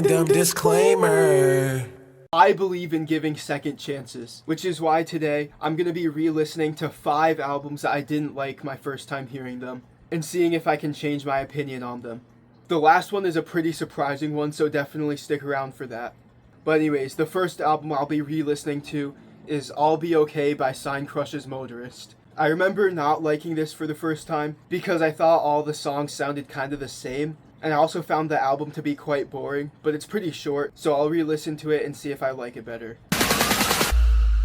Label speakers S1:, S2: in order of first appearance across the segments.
S1: random disclaimer.
S2: I believe in giving second chances, which is why today I'm going to be re-listening to 5 albums that I didn't like my first time hearing them, and seeing if I can change my opinion on them. The last one is a pretty surprising one, so definitely stick around for that. But anyways, the first album I'll be re-listening to is I'll Be Okay by Sign Crush's Motorist. I remember not liking this for the first time because I thought all the songs sounded kind of the same, and I also found the album to be quite boring, but it's pretty short, so I'll re-listen to it and see if I like it better.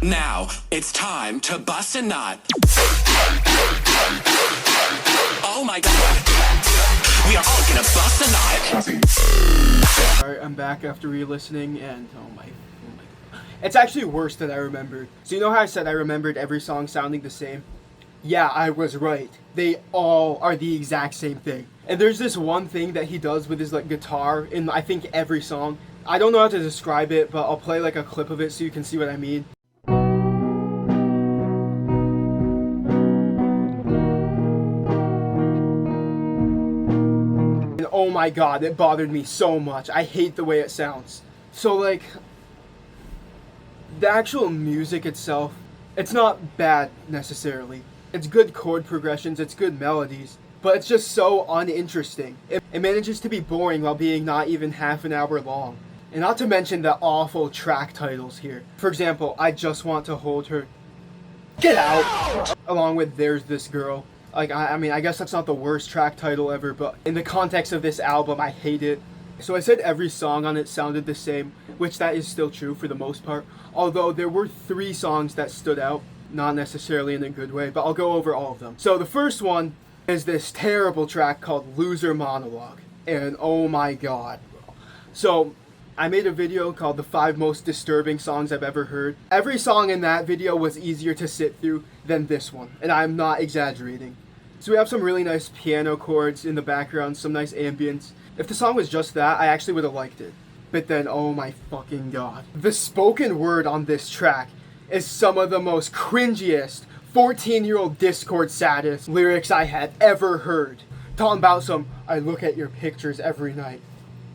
S3: Now, it's time to bust a nut. Oh my god. We are all gonna bust a nut.
S2: Alright, I'm back after re-listening, and oh my. It's actually worse than I remembered. So you know how I said I remembered every song sounding the same? Yeah, I was right. They all are the exact same thing. And there's this one thing that he does with his guitar in I think every song. I don't know how to describe it, but I'll play a clip of it so you can see what I mean. And oh my god, it bothered me so much. I hate the way it sounds. So the actual music itself, it's not bad necessarily. It's good chord progressions, it's good melodies, but it's just so uninteresting. It manages to be boring while being not even half an hour long. And not to mention the awful track titles here. For example, I Just Want to Hold Her. Get out! Along with There's This Girl. I mean, I guess that's not the worst track title ever, but in the context of this album, I hate it. So I said every song on it sounded the same, which that is still true for the most part. Although there were 3 songs that stood out. Not necessarily in a good way, but I'll go over all of them. So the first one is this terrible track called Loser Monologue. And oh my god. So I made a video called the 5 most disturbing songs I've ever heard. Every song in that video was easier to sit through than this one, and I'm not exaggerating. So we have some really nice piano chords in the background, some nice ambience. If the song was just that, I actually would have liked it. But then, oh my fucking god. The spoken word on this track is some of the most cringiest 14-year-old Discord saddest lyrics I had ever heard. Talking about some, I look at your pictures every night.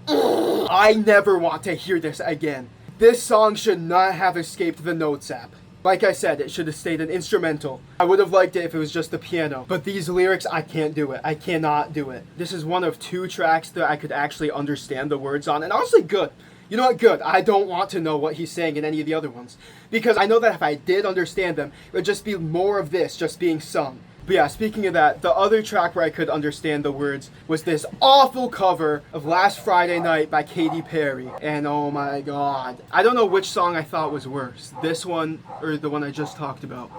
S2: Ugh, I never want to hear this again. This song should not have escaped the Notes app. Like I said, it should have stayed an instrumental. I would have liked it if it was just the piano. But these lyrics, I can't do it. I cannot do it. This is one of 2 tracks that I could actually understand the words on. And honestly, good. You know what? Good. I don't want to know what he's saying in any of the other ones. Because I know that if I did understand them, it would just be more of this just being sung. But yeah, speaking of that, the other track where I could understand the words was this awful cover of Last Friday Night by Katy Perry. And oh my god. I don't know which song I thought was worse. This one or the one I just talked about.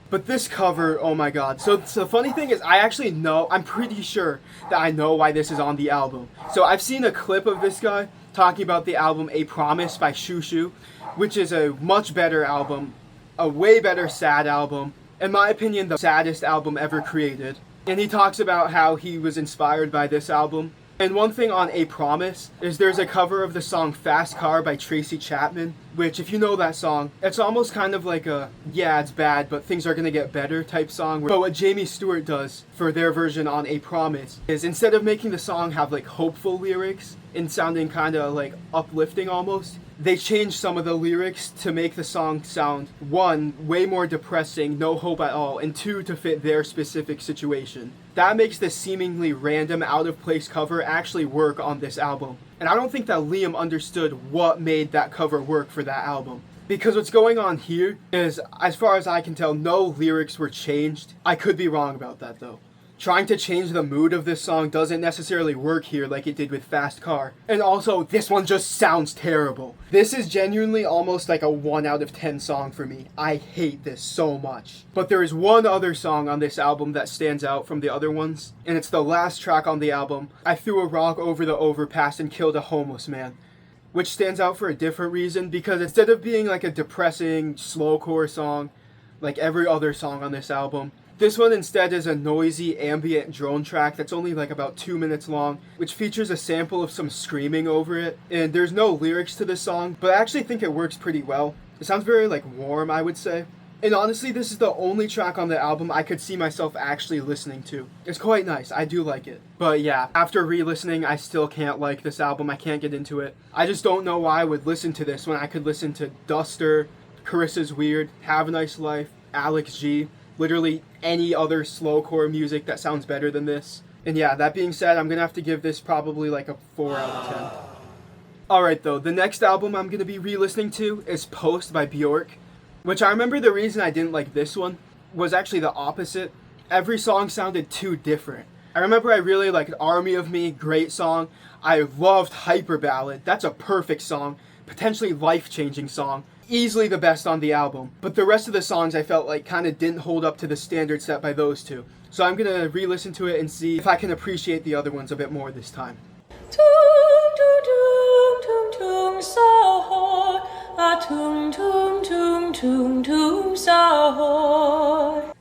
S2: But this cover, oh my god. So the funny thing is, I'm pretty sure that I know why this is on the album. So I've seen a clip of this guy talking about the album A Promise by Shoo Shoo, which is a much better album, a way better sad album. In my opinion, the saddest album ever created. And he talks about how he was inspired by this album. And one thing on A Promise is there's a cover of the song Fast Car by Tracy Chapman, which if you know that song, it's almost kind of like a, yeah, it's bad, but things are gonna get better type song. But what Jamie Stewart does for their version on A Promise is instead of making the song have hopeful lyrics and sounding kind of uplifting almost, they changed some of the lyrics to make the song sound, 1, way more depressing, no hope at all, and 2, to fit their specific situation. That makes the seemingly random, out-of-place cover actually work on this album. And I don't think that Liam understood what made that cover work for that album. Because what's going on here is, as far as I can tell, no lyrics were changed. I could be wrong about that though. Trying to change the mood of this song doesn't necessarily work here like it did with Fast Car. And also, this one just sounds terrible. This is genuinely almost like a 1 out of 10 song for me. I hate this so much. But there is one other song on this album that stands out from the other ones, and it's the last track on the album, I Threw a Rock Over the Overpass and Killed a Homeless Man. Which stands out for a different reason, because instead of being a depressing, slowcore song, like every other song on this album, this one instead is a noisy ambient drone track that's only about 2 minutes long, which features a sample of some screaming over it. And there's no lyrics to this song, but I actually think it works pretty well. It sounds very warm, I would say. And honestly, this is the only track on the album I could see myself actually listening to. It's quite nice, I do like it. But yeah, after re-listening, I still can't like this album, I can't get into it. I just don't know why I would listen to this when I could listen to Duster, Carissa's Weird, Have a Nice Life, Alex G, literally any other slowcore music that sounds better than this. And yeah, that being said, I'm gonna have to give this probably like a 4 out of 10. Alright though, the next album I'm gonna be re-listening to is Post by Bjork, which I remember the reason I didn't like this one was actually the opposite. Every song sounded too different. I remember I really liked Army of Me, great song. I loved Hyper Ballad, that's a perfect song, potentially life-changing song. Easily the best on the album. But the rest of the songs I felt like kind of didn't hold up to the standard set by those two. So I'm gonna re-listen to it and see if I can appreciate the other ones a bit more this time.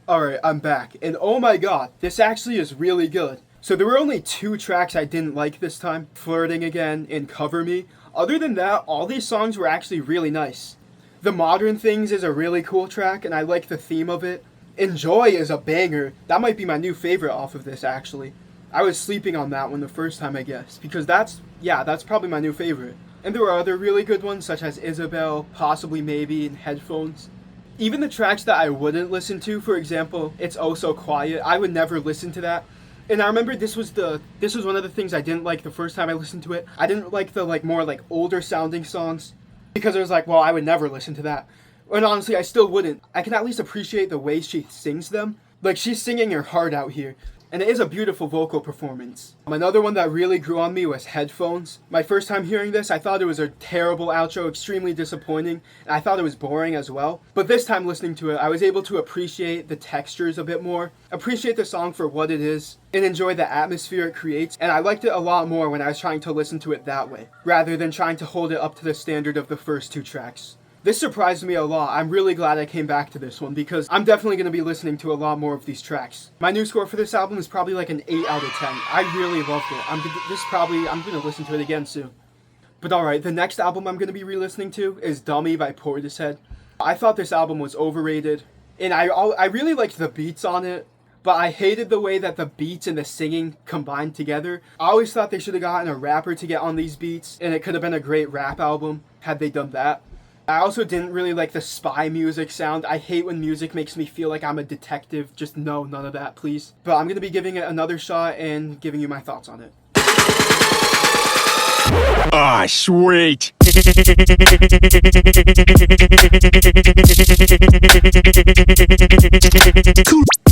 S2: Alright, I'm back, and oh my god, this actually is really good. So there were only 2 tracks I didn't like this time, Flirting Again and Cover Me. Other than that, all these songs were actually really nice. The Modern Things is a really cool track, and I like the theme of it. Enjoy is a banger. That might be my new favorite off of this, actually. I was sleeping on that one the first time, I guess, because that's probably my new favorite. And there were other really good ones, such as Isabel, Possibly Maybe, and Headphones. Even the tracks that I wouldn't listen to, for example, It's Oh So Quiet, I would never listen to that. And I remember this was one of the things I didn't like the first time I listened to it. I didn't like the more older sounding songs, because it was like, well, I would never listen to that. And honestly, I still wouldn't. I can at least appreciate the way she sings them. Like, she's singing her heart out here. And it is a beautiful vocal performance. Another one that really grew on me was Headphones. My first time hearing this, I thought it was a terrible outro, extremely disappointing, and I thought it was boring as well. But this time listening to it, I was able to appreciate the textures a bit more, appreciate the song for what it is, and enjoy the atmosphere it creates, and I liked it a lot more when I was trying to listen to it that way, rather than trying to hold it up to the standard of the first 2 tracks. This surprised me a lot. I'm really glad I came back to this one because I'm definitely going to be listening to a lot more of these tracks. My new score for this album is probably like an 8 out of 10. I really loved it. I'm going to listen to it again soon. But alright, the next album I'm going to be re-listening to is Dummy by Portishead. I thought this album was overrated, and I really liked the beats on it, but I hated the way that the beats and the singing combined together. I always thought they should have gotten a rapper to get on these beats, and it could have been a great rap album had they done that. I also didn't really like the spy music sound. I hate when music makes me feel like I'm a detective. Just no, none of that, please. But I'm going to be giving it another shot and giving you my thoughts on it.
S1: Ah, sweet.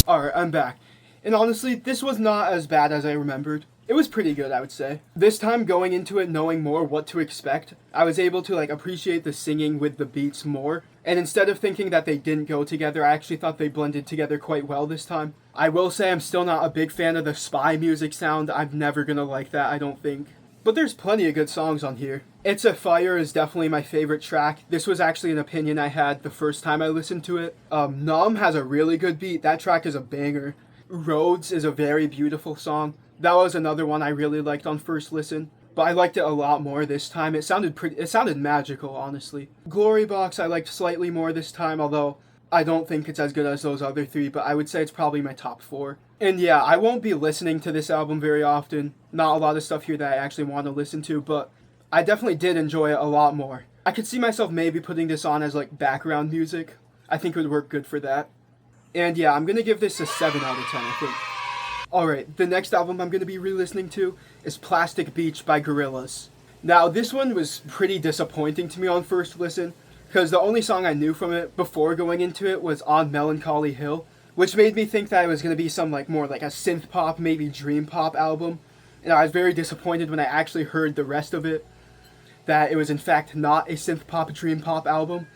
S2: Alright, I'm back. And honestly, this was not as bad as I remembered. It was pretty good, I would say. This time, going into it knowing more what to expect, I was able to appreciate the singing with the beats more. And instead of thinking that they didn't go together, I actually thought they blended together quite well this time. I will say I'm still not a big fan of the spy music sound. I'm never gonna like that, I don't think. But there's plenty of good songs on here. It's a Fire is definitely my favorite track. This was actually an opinion I had the first time I listened to it. Numb has a really good beat. That track is a banger. Roads is a very beautiful song. That was another one I really liked on first listen, but I liked it a lot more this time. It sounded magical, honestly. Glory Box I liked slightly more this time, although I don't think it's as good as those other 3, but I would say it's probably my top 4. And yeah, I won't be listening to this album very often. Not a lot of stuff here that I actually want to listen to, but I definitely did enjoy it a lot more. I could see myself maybe putting this on as background music. I think it would work good for that. And yeah, I'm gonna give this a 7 out of 10, I think. Alright, the next album I'm going to be re-listening to is Plastic Beach by Gorillaz. Now, this one was pretty disappointing to me on first listen, because the only song I knew from it before going into it was On Melancholy Hill, which made me think that it was going to be some more like a synth pop, maybe dream pop album, and I was very disappointed when I actually heard the rest of it, that it was in fact not a synth pop, dream pop album.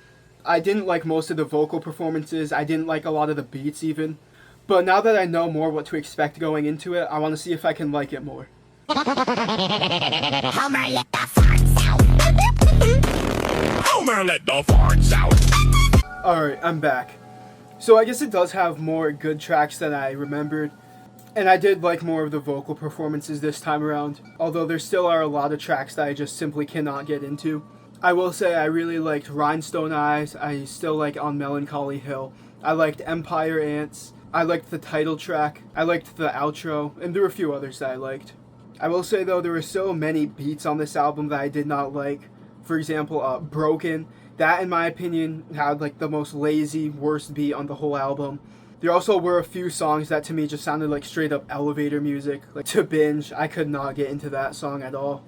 S2: I didn't like most of the vocal performances, I didn't like a lot of the beats even. But now that I know more what to expect going into it, I want to see if I can like it more.
S3: Homer, let the farts out. Homer, let the farts out.
S2: Alright, I'm back. So I guess it does have more good tracks than I remembered. And I did like more of the vocal performances this time around. Although there still are a lot of tracks that I just simply cannot get into. I will say I really liked Rhinestone Eyes. I still like On Melancholy Hill. I liked Empire Ants. I liked the title track. I liked the outro, and there were a few others that I liked. I will say though, there were so many beats on this album that I did not like. For example, Broken. That, in my opinion, had like the most lazy, worst beat on the whole album. There also were a few songs that to me just sounded like straight up elevator music. Like To Binge, I could not get into that song at all.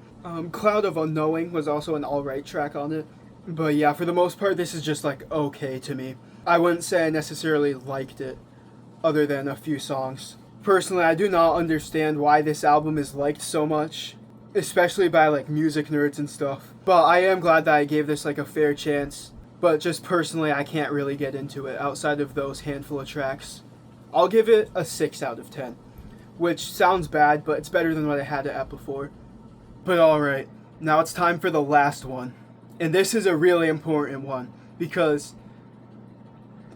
S2: Cloud of Unknowing was also an alright track on it. But yeah, for the most part, this is just like okay to me. I wouldn't say I necessarily liked it, other than a few songs. Personally, I do not understand why this album is liked so much, especially by like music nerds and stuff. But I am glad that I gave this like a fair chance. But just personally, I can't really get into it outside of those handful of tracks. I'll give it a 6 out of 10, which sounds bad, but it's better than what I had it at before. But alright, now it's time for the last one. And this is a really important one, because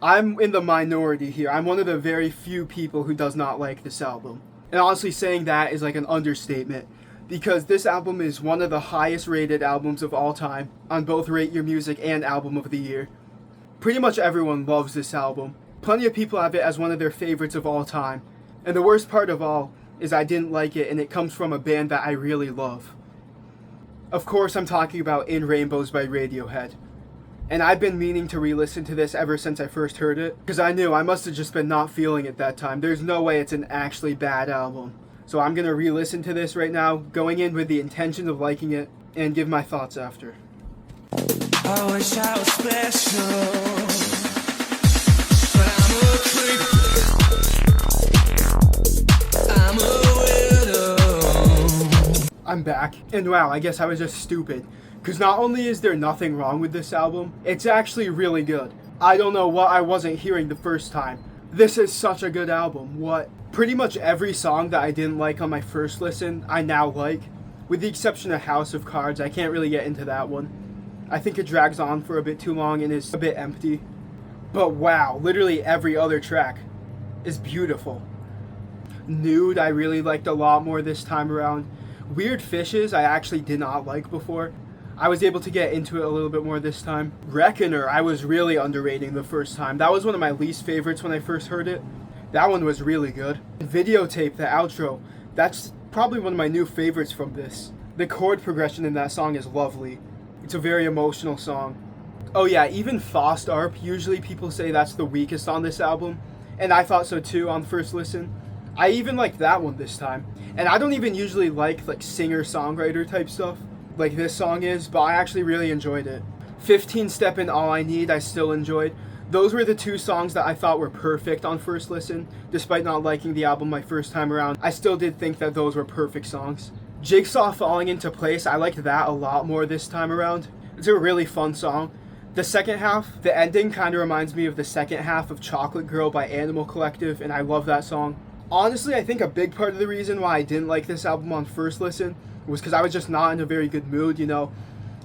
S2: I'm in the minority here. I'm one of the very few people who does not like this album. And honestly, saying that is like an understatement, because this album is one of the highest rated albums of all time on both Rate Your Music and Album of the Year. Pretty much everyone loves this album. Plenty of people have it as one of their favorites of all time. And the worst part of all is I didn't like it, and it comes from a band that I really love. Of course, I'm talking about In Rainbows by Radiohead. And I've been meaning to re-listen to this ever since I first heard it, because I knew I must have just been not feeling it that time. There's no way it's an actually bad album. So I'm going to re-listen to this right now, going in with the intention of liking it, and give my thoughts after.
S3: I wish I was special, but I'm a creep. I'm a widow.
S2: I'm back, and wow, I guess I was just stupid. Because not only is there nothing wrong with this album, it's actually really good. I don't know what I wasn't hearing the first time. This is such a good album. What? Pretty much every song that I didn't like on my first listen, I now like. With the exception of House of Cards, I can't really get into that one. I think it drags on for a bit too long and is a bit empty. But wow, literally every other track is beautiful. Nude, I really liked a lot more this time around. Weird Fishes, I actually did not like before. I was able to get into it a little bit more this time. Reckoner, I was really underrating the first time. That was one of my least favorites when I first heard it. That one was really good. Videotape, the outro, that's probably one of my new favorites from this. The chord progression in that song is lovely. It's a very emotional song. Oh yeah, even Faust Arp, usually people say that's the weakest on this album, and I thought so too on first listen. I even liked that one this time. And I don't even usually like singer-songwriter type stuff, like this song is, but I actually really enjoyed it. 15 Step and All I Need I still enjoyed. Those were the two songs that I thought were perfect on first listen. Despite not liking the album my first time around, I still did think that those were perfect songs. Jigsaw Falling Into Place, I liked that a lot more this time around. It's a really fun song. The second half, the ending kind of reminds me of the second half of Chocolate Girl by Animal Collective, and I love that song. Honestly, I think a big part of the reason why I didn't like this album on first listen was because I was just not in a very good mood, you know.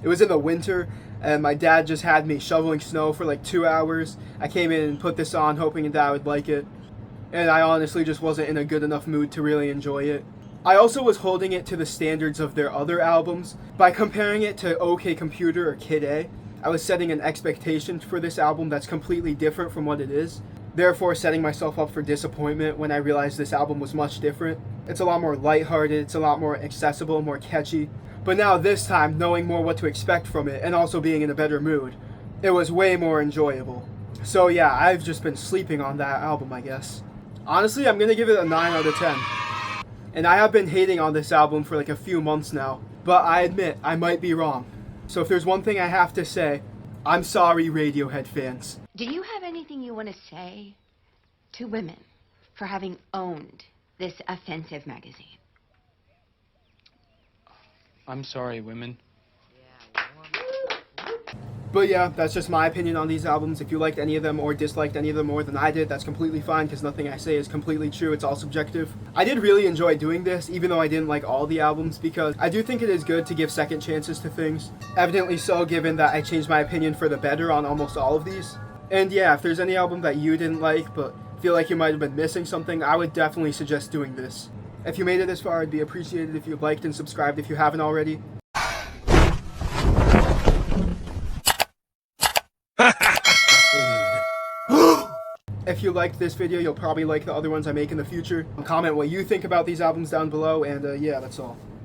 S2: It was in the winter, and my dad just had me shoveling snow for like 2 hours. I came in and put this on hoping that I would like it, and I honestly just wasn't in a good enough mood to really enjoy it. I also was holding it to the standards of their other albums. By comparing it to OK Computer or Kid A, I was setting an expectation for this album that's completely different from what it is, therefore setting myself up for disappointment when I realized this album was much different. It's a lot more lighthearted, it's a lot more accessible, more catchy. But now this time, knowing more what to expect from it and also being in a better mood, it was way more enjoyable. So yeah, I've just been sleeping on that album, I guess. Honestly, I'm gonna give it a 9 out of 10. And I have been hating on this album for like a few months now, but I admit I might be wrong. So if there's one thing I have to say, I'm sorry, Radiohead fans.
S4: Do you have anything you want to say to women for having owned this offensive magazine?
S5: I'm sorry, women.
S2: But yeah, that's just my opinion on these albums. If you liked any of them or disliked any of them more than I did, that's completely fine, because nothing I say is completely true. It's all subjective. I did really enjoy doing this, even though I didn't like all the albums, because I do think it is good to give second chances to things. Evidently so, given that I changed my opinion for the better on almost all of these. And yeah, if there's any album that you didn't like, but feel like you might have been missing something, I would definitely suggest doing this. If you made it this far, I'd be appreciated if you liked and subscribed if you haven't already. if you liked this video, you'll probably like the other ones I make in the future. Comment what you think about these albums down below, and yeah, that's all.